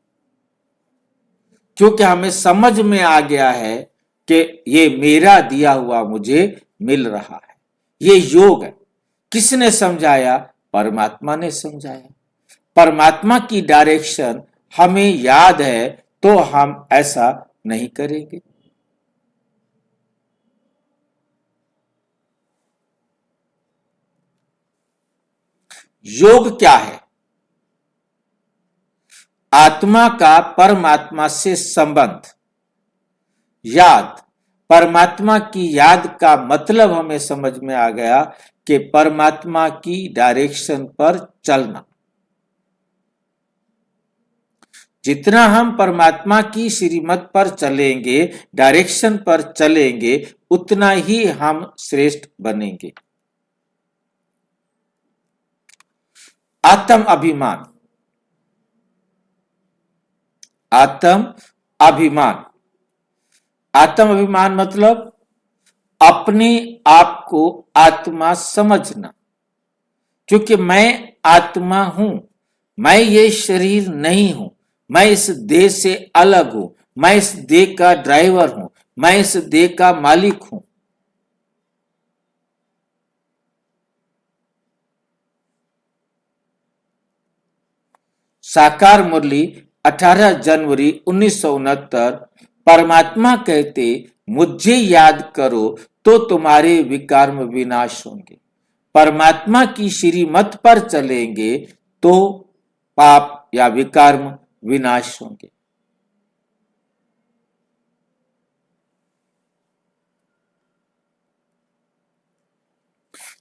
Speaker 1: क्योंकि हमें समझ में आ गया है कि ये मेरा दिया हुआ मुझे मिल रहा है। ये योग है। किसने समझाया? परमात्मा ने समझाया। परमात्मा की डायरेक्शन हमें याद है तो हम ऐसा नहीं करेंगे। योग क्या है? आत्मा का परमात्मा से संबंध, याद। परमात्मा की याद का मतलब हमें समझ में आ गया कि परमात्मा की डायरेक्शन पर चलना। जितना हम परमात्मा की श्रीमत पर चलेंगे, डायरेक्शन पर चलेंगे, उतना ही हम श्रेष्ठ बनेंगे। आत्म अभिमान, आत्म अभिमान, आत्म अभिमान मतलब अपने आप को आत्मा समझना, क्योंकि मैं आत्मा हूं, मैं ये शरीर नहीं हूं, मैं इस देह से अलग हूं, मैं इस देह का ड्राइवर हूं, मैं इस देह का मालिक हूं। साकार मुरली 18 जनवरी 1969। परमात्मा कहते मुझे याद करो तो तुम्हारे विकार में विनाश होंगे। परमात्मा की श्रीमत पर चलेंगे तो पाप या विकर्म विनाश होंगे।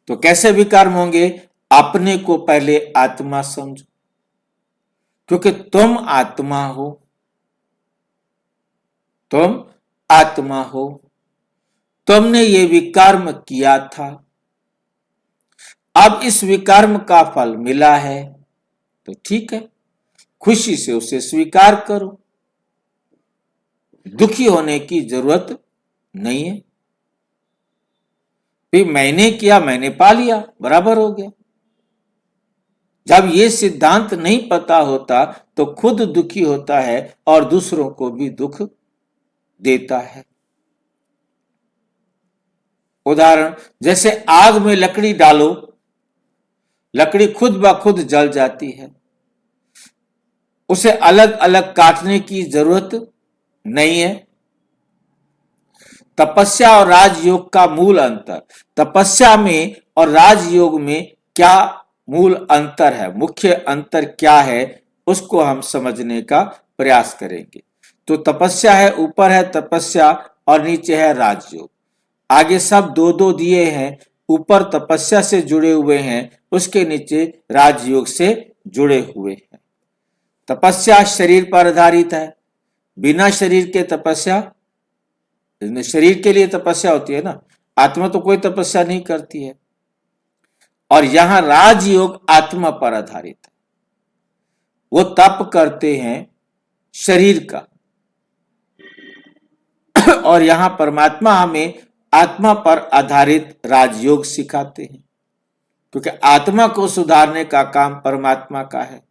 Speaker 1: तो कैसे विकर्म होंगे? अपने को पहले आत्मा समझो, क्योंकि तुम आत्मा हो, तुम आत्मा हो, तुमने ये विकर्म किया था, अब इस विकर्म का फल मिला है तो ठीक है, खुशी से उसे स्वीकार करो, दुखी होने की जरूरत नहीं है। भी मैंने किया मैंने पा लिया, बराबर हो गया। जब ये सिद्धांत नहीं पता होता तो खुद दुखी होता है और दूसरों को भी दुख देता है। उदाहरण, जैसे आग में लकड़ी डालो, लकड़ी खुद ब खुद जल जाती है, उसे अलग अलग काटने की जरूरत नहीं है। तपस्या और राजयोग का मूल अंतर, तपस्या में और राजयोग में क्या मूल अंतर है, मुख्य अंतर क्या है, उसको हम समझने का प्रयास करेंगे। तो तपस्या है, ऊपर है तपस्या और नीचे है राजयोग। आगे सब दो दो दिए हैं, ऊपर तपस्या से जुड़े हुए हैं, उसके नीचे राजयोग से जुड़े हुए हैं। तपस्या शरीर पर आधारित है, बिना शरीर के तपस्या, शरीर के लिए तपस्या होती है ना, आत्मा तो कोई तपस्या नहीं करती है। और यहां राजयोग आत्मा पर आधारित है, वो तप करते हैं शरीर का, और यहां परमात्मा हमें आत्मा पर आधारित राजयोग सिखाते हैं, क्योंकि आत्मा को सुधारने का काम परमात्मा का है।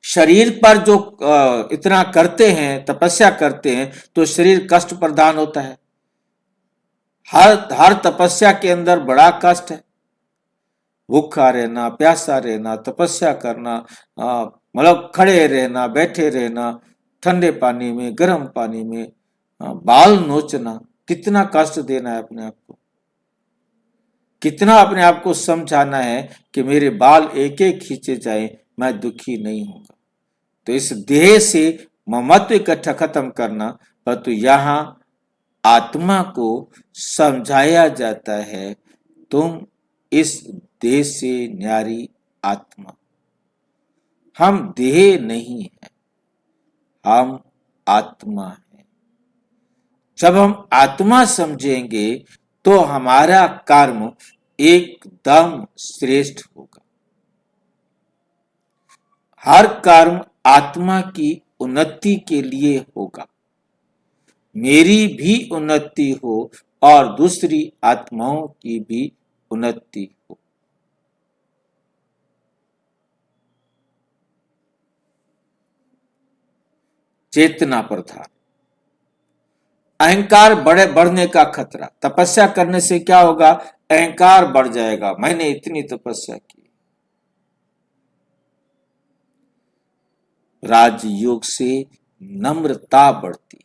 Speaker 1: शरीर पर जो इतना करते हैं, तपस्या करते हैं, तो शरीर कष्ट प्रधान होता है। हर तपस्या के अंदर बड़ा कष्ट है, भूखा रहना, प्यासा रहना, तपस्या करना, मतलब खड़े रहना, बैठे रहना, ठंडे पानी में, गर्म पानी में, बाल नोचना, कितना कष्ट देना है अपने आप को, कितना अपने आप को समझाना है कि मेरे बाल एक एक खींचे जाएं, मैं दुखी नहीं होगा। तो इस देह से ममत्व इकट्ठा खत्म करना, परंतु यहां आत्मा को समझाया जाता है, तुम इस देह से न्यारी आत्मा, हम देह नहीं है, हम आत्मा है। जब हम आत्मा समझेंगे तो हमारा कर्म एकदम श्रेष्ठ होगा। हर कर्म आत्मा की उन्नति के लिए होगा, मेरी भी उन्नति हो और दूसरी आत्माओं की भी उन्नति हो। चेतना प्रधान, अहंकार बढ़ने का खतरा। तपस्या करने से क्या होगा, अहंकार बढ़ जाएगा, मैंने इतनी तपस्या की। राजयोग से नम्रता बढ़ती,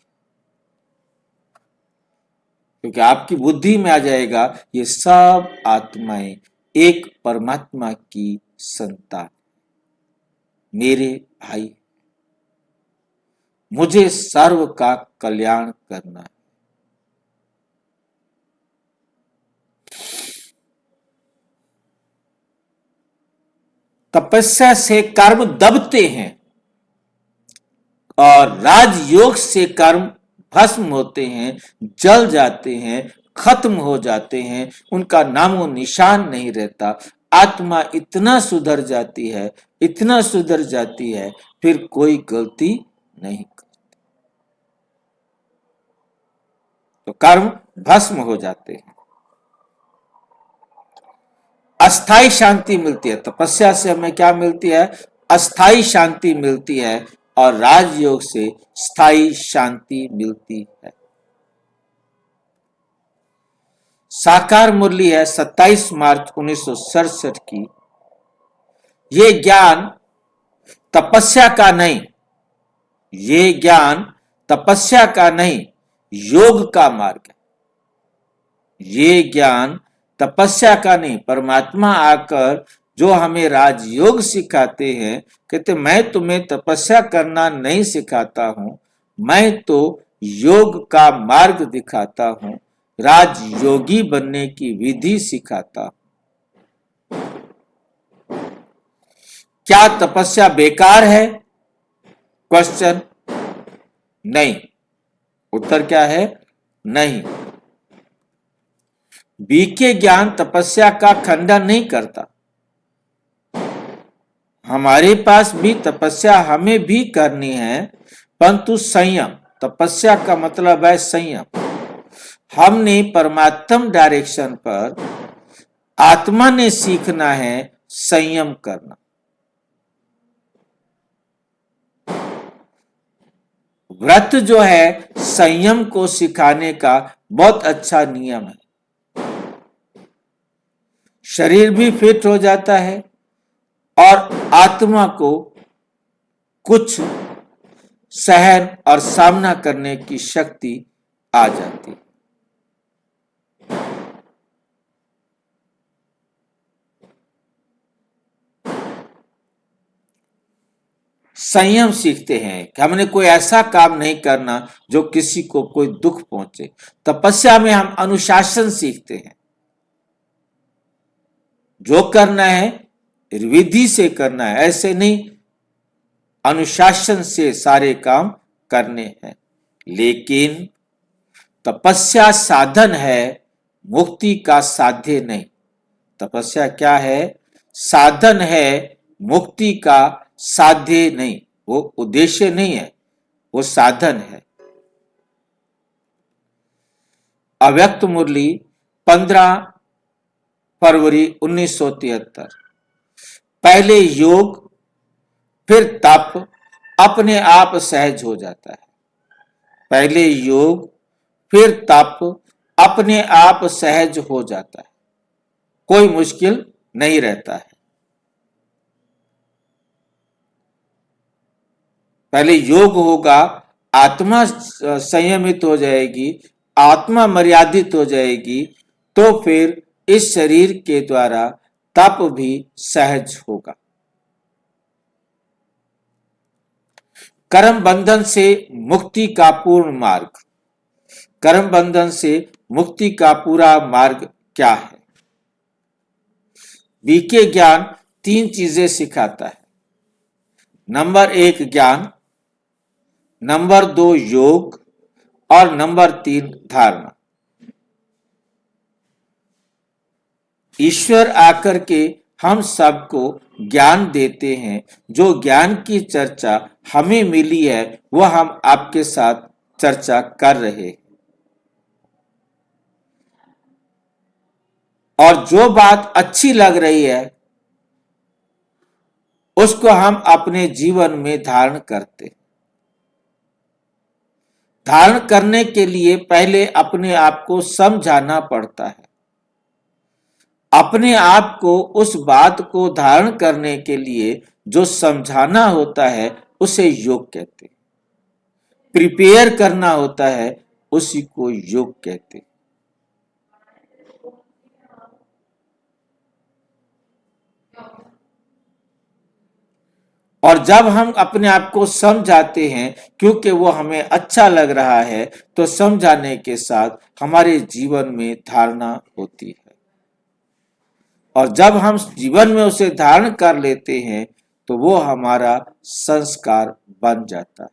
Speaker 1: क्योंकि आपकी बुद्धि में आ जाएगा ये सब आत्माएं एक परमात्मा की संतान, मेरे भाई, मुझे सर्व का कल्याण करना है। तपस्या से कर्म दबते हैं और राजयोग से कर्म भस्म होते हैं, जल जाते हैं, खत्म हो जाते हैं, उनका नामो निशान नहीं रहता। आत्मा इतना सुधर जाती है, इतना सुधर जाती है, फिर कोई गलती नहीं करती, तो कर्म भस्म हो जाते हैं। अस्थाई शांति मिलती है, तपस्या से हमें क्या मिलती है, अस्थाई शांति मिलती है, और राजयोग से स्थायी शांति मिलती है। साकार मुरली है 27 मार्च 1967 की। ये ज्ञान तपस्या का नहीं, ये ज्ञान तपस्या का नहीं, योग का मार्ग है। ये ज्ञान तपस्या का नहीं, परमात्मा आकर जो हमें राजयोग सिखाते हैं, कहते मैं तुम्हें तपस्या करना नहीं सिखाता हूं, मैं तो योग का मार्ग दिखाता हूं, राजयोगी बनने की विधि सिखाता हूं। क्या तपस्या बेकार है? क्वेश्चन, नहीं। उत्तर क्या है? नहीं। बीके ज्ञान तपस्या का खंडन नहीं करता। हमारे पास भी तपस्या हमें भी करनी है, परंतु संयम, तपस्या का मतलब है संयम। हमने परमात्म डायरेक्शन पर आत्मा ने सीखना है संयम करना। व्रत जो है संयम को सिखाने का बहुत अच्छा नियम है। शरीर भी फिट हो जाता है और आत्मा को कुछ सहन और सामना करने की शक्ति आ जाती है। संयम सीखते हैं कि हमने कोई ऐसा काम नहीं करना जो किसी को कोई दुख पहुंचे। तपस्या में हम अनुशासन सीखते हैं, जो करना है विधि से करना है, ऐसे नहीं अनुशासन से सारे काम करने हैं। लेकिन तपस्या साधन है, मुक्ति का साध्य नहीं। तपस्या क्या है? साधन है, मुक्ति का साध्य नहीं। वो उद्देश्य नहीं है, वो साधन है। अव्यक्त मुरली 15 फरवरी 1973। पहले योग फिर तप अपने आप सहज हो जाता है। पहले योग फिर तप अपने आप सहज हो जाता है, कोई मुश्किल नहीं रहता है। पहले योग होगा, आत्मा संयमित हो जाएगी, आत्मा मर्यादित हो जाएगी, तो फिर इस शरीर के द्वारा तप भी सहज होगा। कर्म बंधन से मुक्ति का पूर्ण मार्ग। कर्म बंधन से मुक्ति का पूरा मार्ग क्या है? बीके ज्ञान 3 चीजें सिखाता है। नंबर 1 ज्ञान, नंबर 2 योग और नंबर 3 धारणा। ईश्वर आकर के हम सबको ज्ञान देते हैं। जो ज्ञान की चर्चा हमें मिली है वह हम आपके साथ चर्चा कर रहे हैं। और जो बात अच्छी लग रही है उसको हम अपने जीवन में धारण करते हैं। धारण करने के लिए पहले अपने आप को समझाना पड़ता है। अपने आप को उस बात को धारण करने के लिए जो समझाना होता है उसे योग कहते हैं। प्रिपेयर करना होता है उसी को योग कहते हैं। और जब हम अपने आप को समझाते हैं क्योंकि वो हमें अच्छा लग रहा है, तो समझाने के साथ हमारे जीवन में धारणा होती है। और जब हम जीवन में उसे धारण कर लेते हैं तो वो हमारा संस्कार बन जाता है।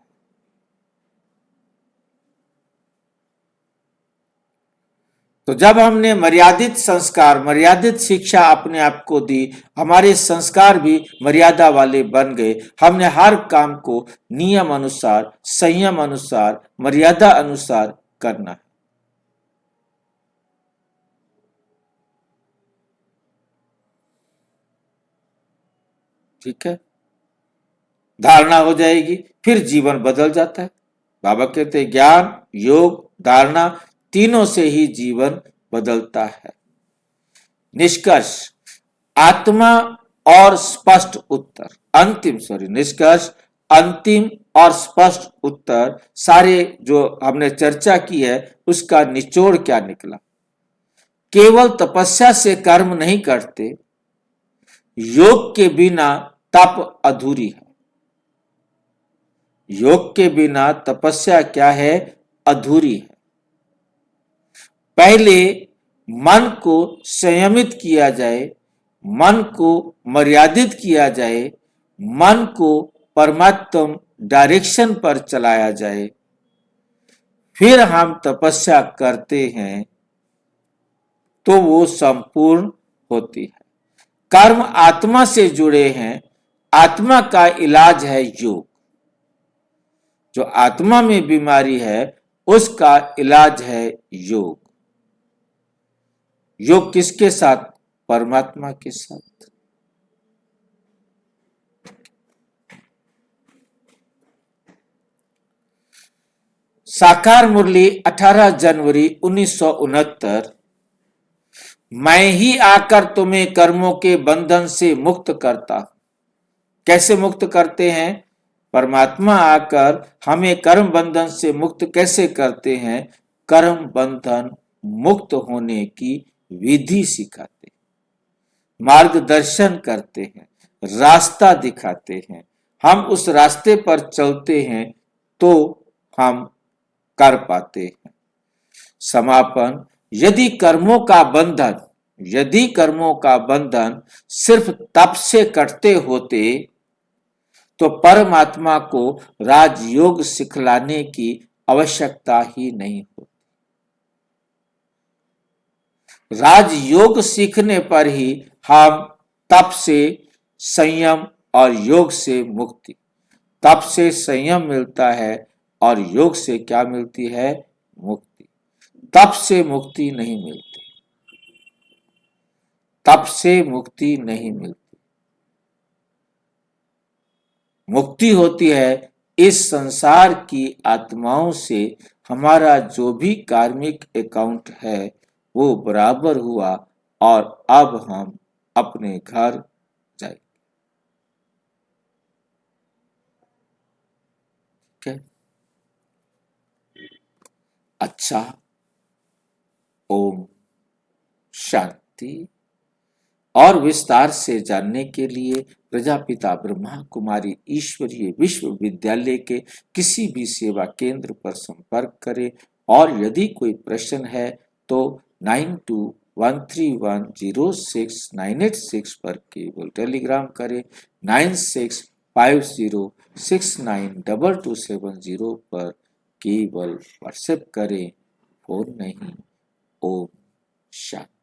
Speaker 1: तो जब हमने मर्यादित संस्कार, मर्यादित शिक्षा अपने आप को दी, हमारे संस्कार भी मर्यादा वाले बन गए। हमने हर काम को नियम अनुसार, संयम अनुसार, मर्यादा अनुसार करना है। ठीक है, धारणा हो जाएगी, फिर जीवन बदल जाता है। बाबा कहते हैं ज्ञान, योग, धारणा तीनों से ही जीवन बदलता है। निष्कर्ष, आत्मा और स्पष्ट उत्तर, निष्कर्ष, अंतिम और स्पष्ट उत्तर, सारे जो हमने चर्चा की है उसका निचोड़ क्या निकला? केवल तपस्या से कर्म नहीं करते, योग के बिना तप अधूरी है। योग के बिना तपस्या क्या है? अधूरी है। पहले मन को संयमित किया जाए, मन को मर्यादित किया जाए, मन को परमात्म डायरेक्शन पर चलाया जाए, फिर हम तपस्या करते हैं तो वो संपूर्ण होती है। कर्म आत्मा से जुड़े हैं, आत्मा का इलाज है योग। जो आत्मा में बीमारी है उसका इलाज है योग। योग किसके साथ? परमात्मा के साथ। साकार मुरली 18 जनवरी 1969। मैं ही आकर तुम्हें कर्मों के बंधन से मुक्त करता। कैसे मुक्त करते हैं? परमात्मा आकर हमें कर्म बंधन से मुक्त कैसे करते हैं? कर्म बंधन मुक्त होने की विधि सिखाते हैं, मार्गदर्शन करते हैं, रास्ता दिखाते हैं। हम उस रास्ते पर चलते हैं तो हम कर पाते हैं। समापन। यदि कर्मों का बंधन सिर्फ तप से कटते होते तो परमात्मा को राजयोग सिखलाने की आवश्यकता ही नहीं होती। राजयोग सीखने पर ही हम तप से, संयम और योग से मुक्ति, तप से संयम मिलता है और योग से क्या मिलती है? मुक्ति। तप से मुक्ति नहीं मिलती, तप से मुक्ति नहीं मिलती। मुक्ति होती है इस संसार की आत्माओं से। हमारा जो भी कार्मिक अकाउंट है वो बराबर हुआ और अब हम अपने घर जाए। ठीक है? अच्छा, ओम शांति। और विस्तार से जानने के लिए प्रजापिता ब्रह्मा कुमारी ईश्वरीय विश्वविद्यालय के किसी भी सेवा केंद्र पर संपर्क करें और यदि कोई प्रश्न है तो 9213106986 पर केवल टेलीग्राम करें। 9650692270 पर केवल व्हाट्सएप करें, फोन नहीं। ओम शांति।